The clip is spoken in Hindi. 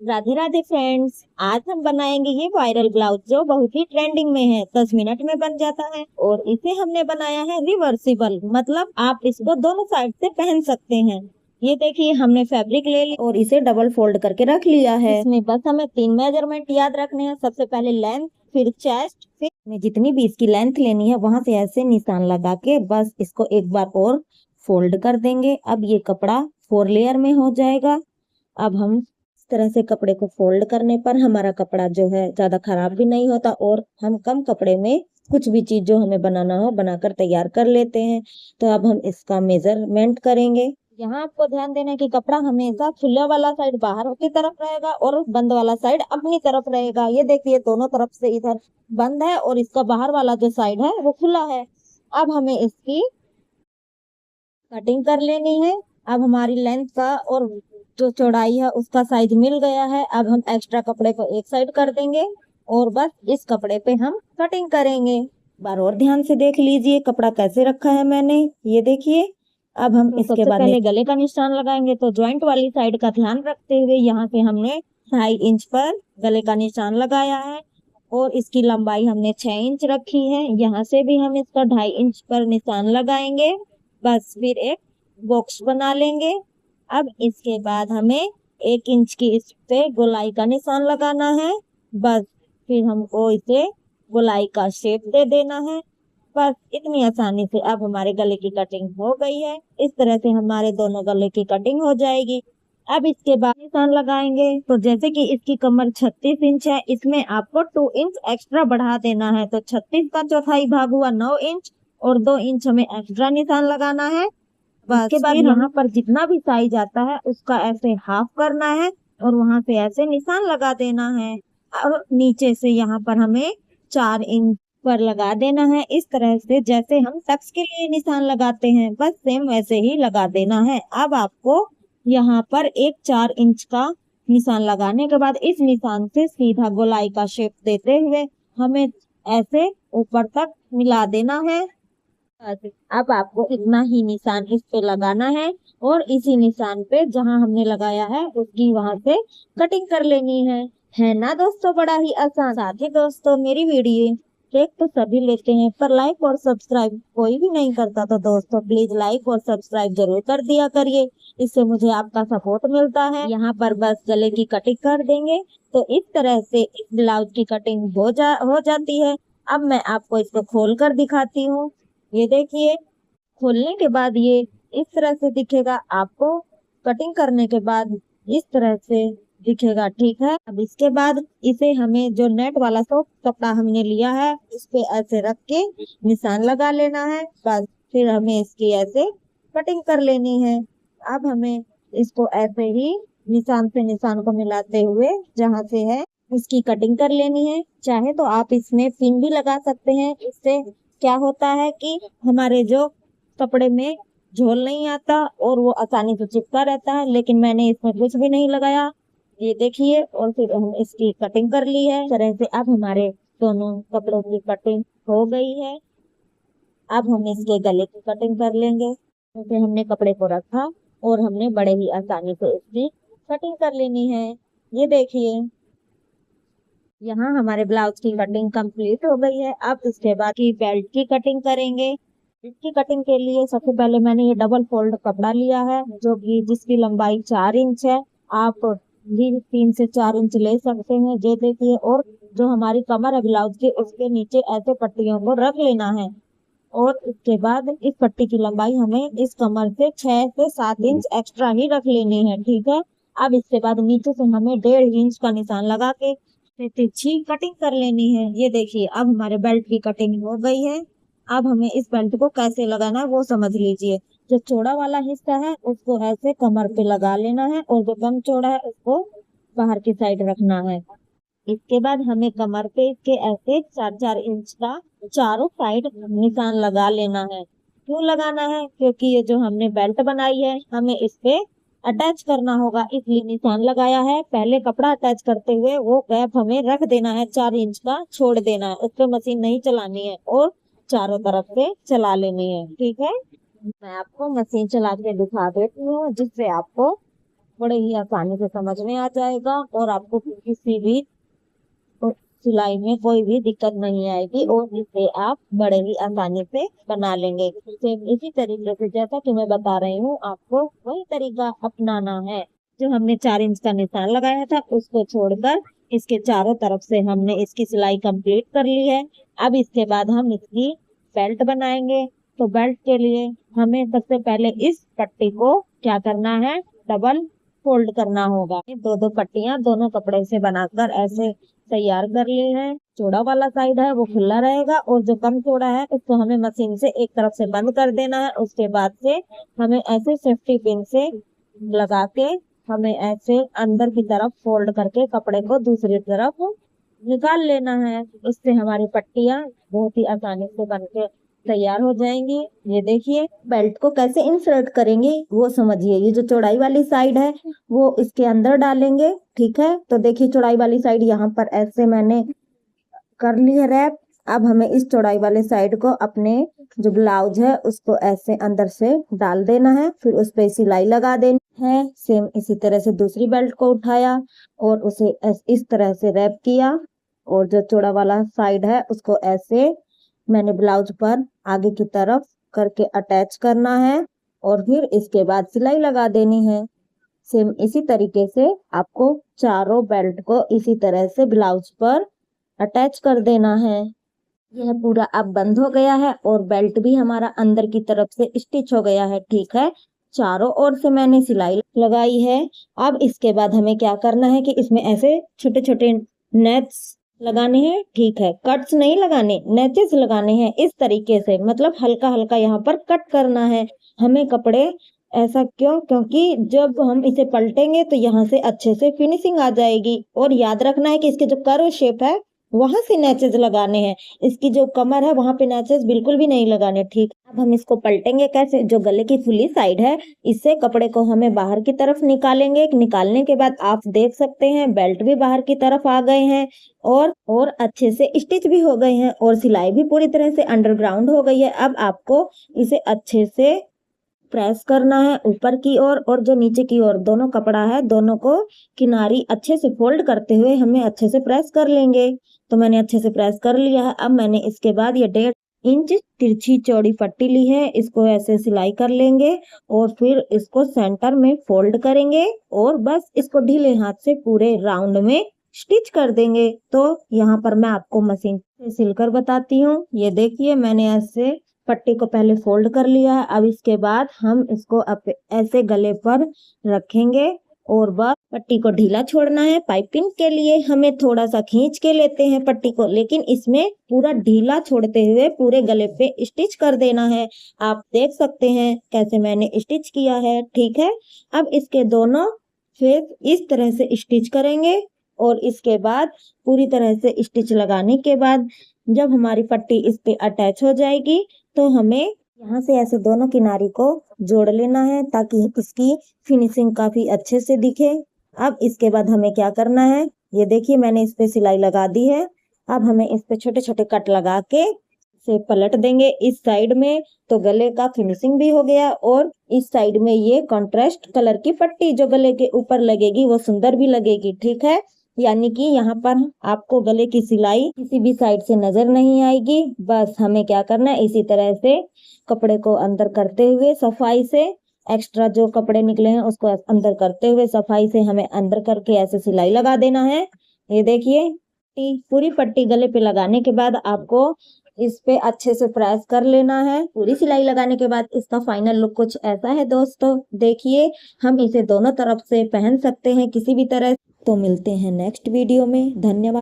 राधे राधे फ्रेंड्स, आज हम बनाएंगे ये वायरल ब्लाउज जो बहुत ही ट्रेंडिंग में है। 10 मिनट में बन जाता है और इसे हमने बनाया है रिवर्सिबल, मतलब आप इसको दोनों साइड से पहन सकते हैं। ये देखिए, हमने फैब्रिक ले लिया और इसे डबल फोल्ड करके रख लिया है। इसमें बस हमें 3 मेजरमेंट याद रखने हैं। सबसे पहले लेंथ, फिर चेस्ट, फिर हमें जितनी भी इसकी लेंथ लेनी है वहां से ऐसे निशान लगा के बस इसको एक बार और फोल्ड कर देंगे। अब ये कपड़ा 4 लेयर में हो जाएगा। अब हम इस तरह से कपड़े को फोल्ड करने पर हमारा कपड़ा जो है ज्यादा खराब भी नहीं होता और हम कम कपड़े में कुछ भी चीज जो हमें बनाना हो बनाकर तैयार कर लेते हैं। तो अब हम इसका मेजरमेंट करेंगे। यहाँ आपको ध्यान देना है कि कपड़ा हमेशा खुला वाला साइड बाहर की तरफ रहेगा और बंद वाला साइड अपनी तरफ रहेगा। ये देखिए, दोनों तरफ से इधर बंद है और इसका बाहर वाला जो साइड है वो खुला है। अब हमें इसकी कटिंग कर लेनी है। अब हमारी लेंथ का और जो चौड़ाई है उसका साइज मिल गया है। अब हम एक्स्ट्रा कपड़े को एक साइड कर देंगे और बस इस कपड़े पे हम कटिंग करेंगे। बार और ध्यान से देख लीजिए कपड़ा कैसे रखा है मैंने, ये देखिए। अब हम इसके बाद पहले गले का निशान लगाएंगे। तो ज्वाइंट वाली साइड का ध्यान रखते हुए यहाँ से हमने 2.5 इंच पर गले का निशान लगाया है और इसकी लंबाई हमने 6 इंच रखी है। यहाँ से भी हम इसका 2.5 इंच पर निशान लगाएंगे। बस फिर एक बॉक्स बना लेंगे। अब इसके बाद हमें 1 इंच की इस पे गोलाई का निशान लगाना है। बस फिर हमको इसे गोलाई का शेप दे देना है। बस इतनी आसानी से अब हमारे गले की कटिंग हो गई है। इस तरह से हमारे दोनों गले की कटिंग हो जाएगी। अब इसके बाद निशान लगाएंगे। तो जैसे कि इसकी कमर 36 इंच है, इसमें आपको 2 इंच एक्स्ट्रा बढ़ा देना है। तो 36 का चौथाई भाग हुआ 9 इंच और 2 इंच हमें एक्स्ट्रा निशान लगाना है। बस इसके बाद यहाँ पर जितना भी साइज आता है उसका ऐसे हाफ करना है और वहां से ऐसे निशान लगा देना है। और नीचे से यहाँ पर हमें 4 इंच पर लगा देना है। इस तरह से जैसे हम टक्स के लिए निशान लगाते हैं बस सेम वैसे ही लगा देना है। अब आपको यहाँ पर एक 4 इंच का निशान लगाने के बाद इस निशान से सीधा गोलाई का शेप देते हुए हमें ऐसे ऊपर तक मिला देना है। अब आपको इतना ही निशान इस पे लगाना है और इसी निशान पे जहां हमने लगाया है उसकी वहां से कटिंग कर लेनी है ना दोस्तों, बड़ा ही आसान। साथ ही दोस्तों, मेरी वीडियो देख तो सभी लेते हैं पर लाइक और सब्सक्राइब कोई भी नहीं करता। तो दोस्तों प्लीज लाइक और सब्सक्राइब जरूर कर दिया करिए, इससे मुझे आपका सपोर्ट मिलता है। यहाँ पर बस गले की कटिंग कर देंगे। तो इस तरह से इस ब्लाउज की कटिंग हो जाती है। अब मैं आपको इसको खोल कर दिखाती हूँ। ये देखिए, खोलने के बाद ये इस तरह से दिखेगा। आपको कटिंग करने के बाद इस तरह से दिखेगा, ठीक है। अब इसके बाद इसे हमें जो नेट वाला तो कपड़ा हमने लिया है इस पे ऐसे रख के निशान लगा लेना है। बस फिर हमें इसकी ऐसे कटिंग कर लेनी है। अब हमें इसको ऐसे ही निशान से निशान को मिलाते हुए जहाँ से है उसकी कटिंग कर लेनी है। चाहे तो आप इसमें पिन भी लगा सकते हैं। इससे क्या होता है कि हमारे जो कपड़े में झोल नहीं आता और वो आसानी से चिपका रहता है, लेकिन मैंने इसमें कुछ भी नहीं लगाया। ये देखिए, और फिर हम इसकी कटिंग कर ली है। इस तरह से अब हमारे दोनों कपड़ों की कटिंग हो गई है। अब हम इसके गले की कटिंग कर लेंगे। जैसे हमने कपड़े को रखा और हमने बड़े ही आसानी से इसकी कटिंग कर लेनी है। ये देखिए, यहाँ हमारे ब्लाउज की कटिंग कंप्लीट हो गई है। अब इसके बाद की बेल्ट की कटिंग करेंगे। इसकी कटिंग के लिए सबसे पहले मैंने ये डबल फोल्ड कपड़ा लिया है जो कि जिसकी लंबाई 4 इंच है। आप भी 3 से 4 इंच ले सकते हैं। जो देखिए, और जो हमारी कमर है ब्लाउज की उसके नीचे ऐसे पट्टियों को रख लेना है और इसके बाद इस पट्टी की लंबाई हमें इस कमर से 6 से 7 इंच एक्स्ट्रा ही रख लेनी है, ठीक है। अब इसके बाद नीचे से हमें 1.5 इंच का निशान लगा के तिरछी कटिंग कर लेनी है। ये देखिए, अब हमारे बेल्ट की कटिंग हो गई है। अब हमें इस बेल्ट को कैसे लगाना है वो समझ लीजिए। जो चौड़ा वाला हिस्सा है उसको ऐसे कमर पे लगा लेना है और जो कम चौड़ा है उसको बाहर की साइड रखना है। इसके बाद हमें कमर पे इसके ऐसे 4-4 इंच का चारों साइड निशान लगा लेना है। क्यों लगाना है? क्योंकि ये जो हमने बेल्ट बनाई है हमें इस पे अटैच करना होगा, इसलिए निशान लगाया है। पहले कपड़ा अटैच करते हुए वो गैप हमें रख देना है, 4 इंच का छोड़ देना है। उस पर मशीन नहीं चलानी है और चारों तरफ से चला लेनी है, ठीक है। मैं आपको मशीन चला के दिखा देती हूँ जिससे आपको बड़े ही आसानी से समझ में आ जाएगा और आपको किसी भी सिलाई में कोई भी दिक्कत नहीं आएगी और इसे आप बड़े ही आसानी से बना लेंगे। सेम इसी तरीके से जैसा कि मैं बता रही हूँ, आपको वही तरीका अपनाना है। जो हमने 4 इंच का निशान लगाया था उसको छोड़कर इसके चारों तरफ से हमने इसकी सिलाई कंप्लीट कर ली है। अब इसके बाद हम इसकी बेल्ट बनाएंगे। तो बेल्ट के लिए हमें सबसे पहले इस पट्टी को क्या करना है, डबल फोल्ड करना होगा। दो दो पट्टियां दोनों कपड़े से बनाकर ऐसे तैयार कर ली है। चौड़ा वाला साइड है वो खुला रहेगा और जो कम चौड़ा है उसको हमें मशीन से एक तरफ से बंद कर देना है। उसके बाद से हमें ऐसे सेफ्टी पिन से लगा के हमें ऐसे अंदर की तरफ फोल्ड करके कपड़े को दूसरी तरफ निकाल लेना है। इससे हमारी पट्टियां बहुत ही आसानी से बनके तैयार हो जाएंगी। ये देखिए बेल्ट को कैसे इंसर्ट करेंगे वो समझिए। ये जो चौड़ाई वाली साइड है वो इसके अंदर डालेंगे, ठीक है। तो देखिए चौड़ाई वाली साइड यहाँ पर ऐसे मैंने कर ली है रैप। अब हमें इस चौड़ाई वाले साइड को अपने जो ब्लाउज है उसको ऐसे अंदर से डाल देना है, फिर उस पे सिलाई लगा देनी है। सेम इसी तरह से दूसरी बेल्ट को उठाया और उसे इस तरह से रैप किया और जो चौड़ा वाला साइड है उसको ऐसे मैंने ब्लाउज पर आगे की तरफ करके अटैच करना है और फिर इसके बाद सिलाई लगा देनी है। सेम इसी तरीके से आपको चारों बेल्ट को इसी तरह से ब्लाउज पर अटैच कर देना है। यह पूरा अब बंद हो गया है और बेल्ट भी हमारा अंदर की तरफ से स्टिच हो गया है, ठीक है। चारों ओर से मैंने सिलाई लगाई है। अब इसके बाद हमें क्या करना है कि इसमें ऐसे छोटे छोटे नेट्स लगाने हैं, ठीक है। कट्स नहीं लगाने, नेचेस लगाने हैं इस तरीके से, मतलब हल्का हल्का यहाँ पर कट करना है हमें कपड़े। ऐसा क्यों? क्योंकि जब हम इसे पलटेंगे तो यहाँ से अच्छे से फिनिशिंग आ जाएगी। और याद रखना है कि इसके जो कर्व शेप है वहां से नेचेस लगाने हैं, इसकी जो कमर है वहां पे नेचेस बिल्कुल भी नहीं लगाने, ठीक। अब हम इसको पलटेंगे कैसे? जो गले की खुली साइड है इससे कपड़े को हमें बाहर की तरफ निकालेंगे। निकालने के बाद आप देख सकते हैं बेल्ट भी बाहर की तरफ आ गए हैं और अच्छे से स्टिच भी हो गए हैं और सिलाई भी पूरी तरह से अंडरग्राउंड हो गई है। अब आपको इसे अच्छे से प्रेस करना है ऊपर की ओर और जो नीचे की ओर दोनों कपड़ा है दोनों को किनारी अच्छे से फोल्ड करते हुए हमें अच्छे से प्रेस कर लेंगे। तो मैंने अच्छे से प्रेस कर लिया है। अब मैंने इसके बाद ये 1.5 इंच तिरछी चौड़ी पट्टी ली है, इसको ऐसे सिलाई कर लेंगे और फिर इसको सेंटर में फोल्ड करेंगे और बस इसको ढीले हाथ से पूरे राउंड में स्टिच कर देंगे। तो यहाँ पर मैं आपको मशीन से सिलकर बताती हूँ। ये देखिए मैंने ऐसे पट्टी को पहले फोल्ड कर लिया है। अब इसके बाद हम इसको ऐसे गले पर रखेंगे और बस पट्टी को ढीला छोड़ना है। पाइपिंग के लिए हमें थोड़ा सा खींच के लेते हैं पट्टी को, लेकिन इसमें पूरा ढीला छोड़ते हुए पूरे गले पे स्टिच कर देना है। आप देख सकते हैं कैसे मैंने स्टिच किया है, ठीक है। अब इसके दोनों फेस इस तरह से स्टिच करेंगे और इसके बाद पूरी तरह से स्टिच लगाने के बाद जब हमारी पट्टी इस पे अटैच हो जाएगी तो हमें यहाँ से ऐसे दोनों किनारी को जोड़ लेना है ताकि इसकी फिनिशिंग काफी अच्छे से दिखे। अब इसके बाद हमें क्या करना है, ये देखिए मैंने इस पे सिलाई लगा दी है। अब हमें इस पे छोटे छोटे कट लगा के से पलट देंगे इस साइड में, तो गले का फिनिशिंग भी हो गया और इस साइड में ये कॉन्ट्रास्ट कलर की पट्टी जो गले के ऊपर लगेगी वो सुंदर भी लगेगी, ठीक है। यानी कि यहाँ पर आपको गले की सिलाई किसी भी साइड से नजर नहीं आएगी। बस हमें क्या करना है, इसी तरह से कपड़े को अंदर करते हुए सफाई से, एक्स्ट्रा जो कपड़े निकले हैं उसको अंदर करते हुए सफाई से हमें अंदर करके ऐसे सिलाई लगा देना है। ये देखिए पूरी पट्टी गले पे लगाने के बाद आपको इस पे अच्छे से प्रेस कर लेना है। पूरी सिलाई लगाने के बाद इसका फाइनल लुक कुछ ऐसा है दोस्तों। देखिए हम इसे दोनों तरफ से पहन सकते हैं किसी भी तरह। तो मिलते हैं नेक्स्ट वीडियो में, धन्यवाद।